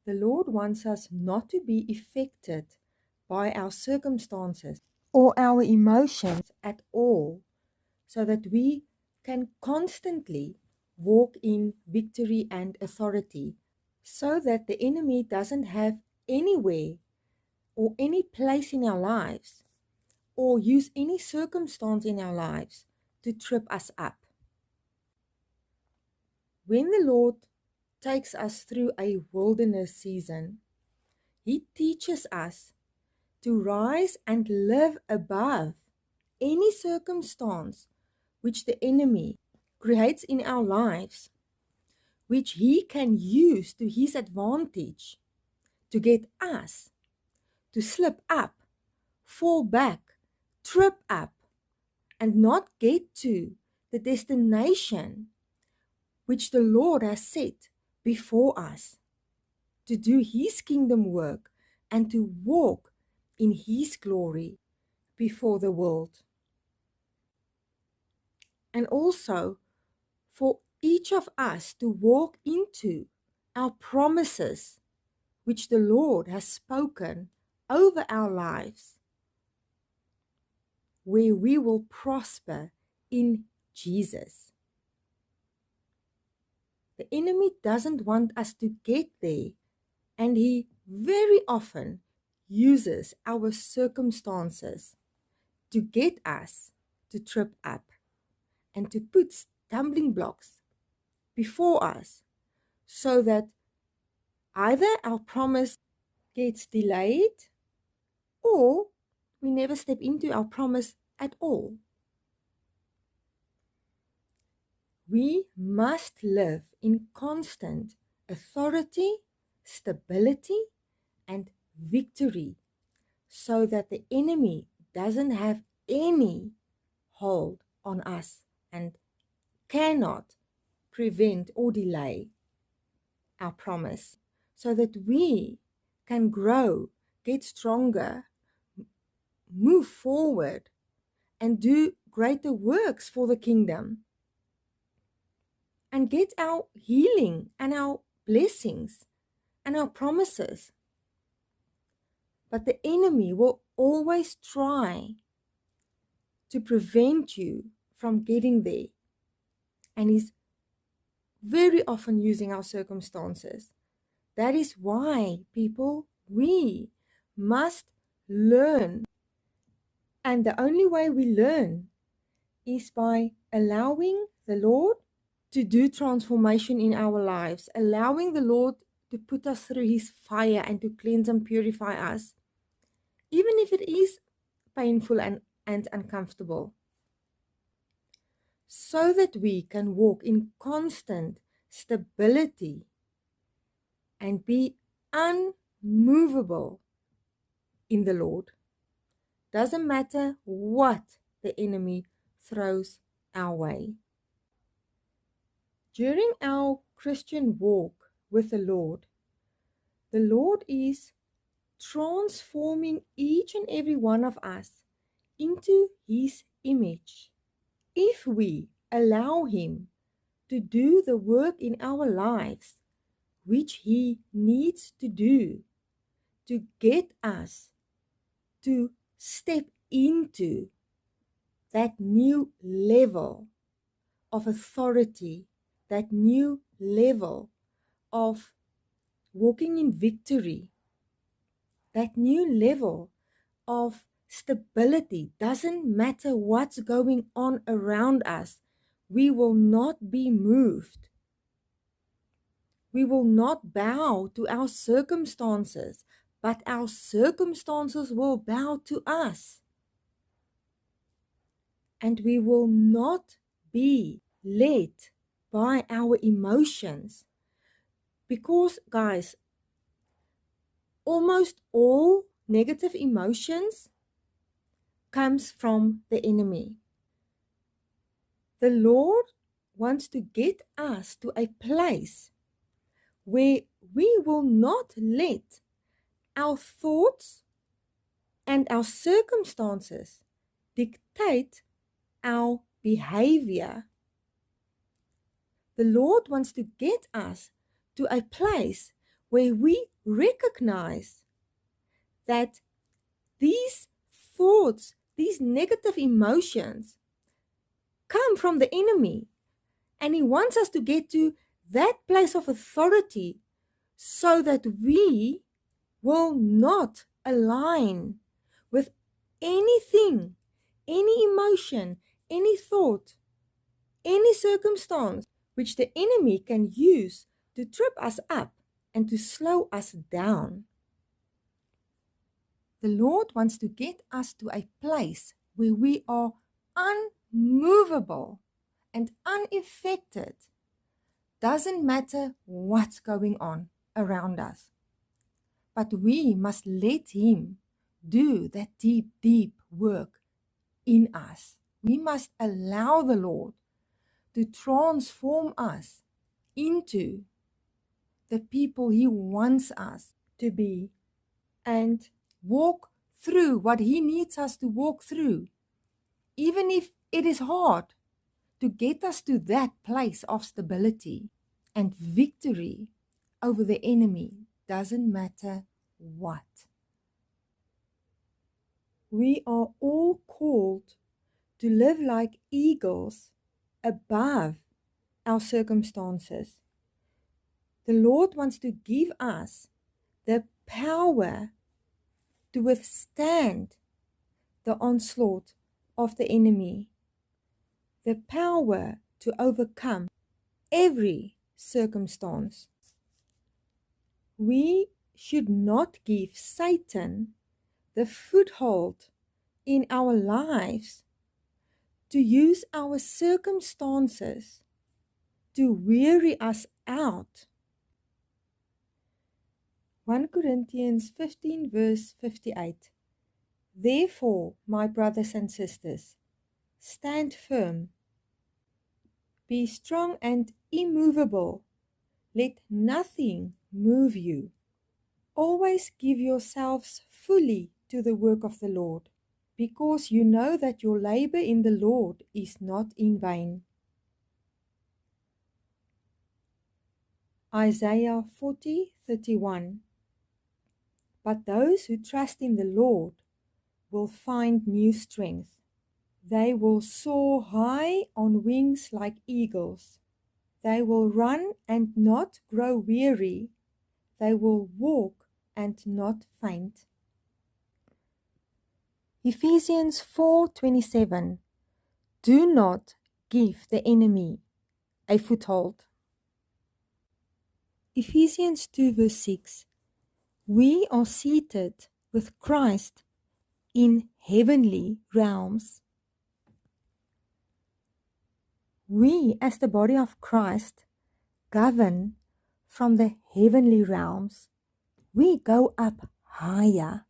The Lord wants us not to be affected by our circumstances or our emotions at all, so that we can constantly walk in victory and authority, so that the enemy doesn't have anywhere or any place in our lives or use any circumstance in our lives to trip us up. When the Lord takes us through a wilderness season, He teaches us to rise and live above any circumstance which the enemy creates in our lives, which he can use to his advantage to get us to slip up, fall back, trip up, and not get to the destination which the Lord has set before us, to do his kingdom work and to walk in his glory before the world. And also for each of us to walk into our promises which the Lord has spoken over our lives, where we will prosper in Jesus. The enemy doesn't want us to get there, and he very often uses our circumstances to get us to trip up and to put stumbling blocks before us, so that either our promise gets delayed or we never step into our promise at all. We must live in constant authority, stability, and victory, so that the enemy doesn't have any hold on us and cannot prevent or delay our promise, so that we can grow, get stronger, move forward, and do greater works for the kingdom, and get our healing and our blessings and our promises. But the enemy will always try to prevent you from getting there, and he's very often using our circumstances. That is why, people, we must learn. And the only way we learn is by allowing the Lord to do transformation in our lives, allowing the Lord to put us through his fire and to cleanse and purify us, even if it is painful and uncomfortable, so that we can walk in constant stability and be unmovable in the Lord. Doesn't matter what the enemy throws our way. During our Christian walk with the Lord is transforming each and every one of us into his image. If we allow him to do the work in our lives, which he needs to do to get us to step into that new level of authority, that new level of walking in victory, that new level of stability. Doesn't matter what's going on around us, we will not be moved. We will not bow to our circumstances, but our circumstances will bow to us. And we will not be led by our emotions. Because, guys, almost all negative emotions comes from the enemy. The Lord wants to get us to a place where we will not let our thoughts and our circumstances dictate our behavior. The Lord wants to get us to a place where we recognize that these thoughts, these negative emotions come from the enemy. And he wants us to get to that place of authority so that we will not align with anything, any emotion, any thought, any circumstance which the enemy can use to trip us up and to slow us down. The Lord wants to get us to a place where we are unmovable and unaffected. Doesn't matter what's going on around us. But we must let Him do that deep, deep work in us. We must allow the Lord to transform us into the people He wants us to be and walk through what He needs us to walk through, even if it is hard, to get us to that place of stability and victory over the enemy. Doesn't matter what. We are all called to live like eagles above our circumstances. The Lord wants to give us the power to withstand the onslaught of the enemy, the power to overcome every circumstance. We should not give Satan the foothold in our lives to use our circumstances to weary us out. 1 Corinthians 15 verse 58. Therefore, my brothers and sisters, stand firm, be strong and immovable, let nothing move you. Always give yourselves fully to the work of the Lord, because you know that your labor in the Lord is not in vain. Isaiah 40:31. But those who trust in the Lord will find new strength. They will soar high on wings like eagles. They will run and not grow weary. They will walk and not faint. Ephesians 4:27. Do not give the enemy a foothold. Ephesians 2 verse 6. We are seated with Christ in heavenly realms. We, as the body of Christ, govern from the heavenly realms. We go up higher.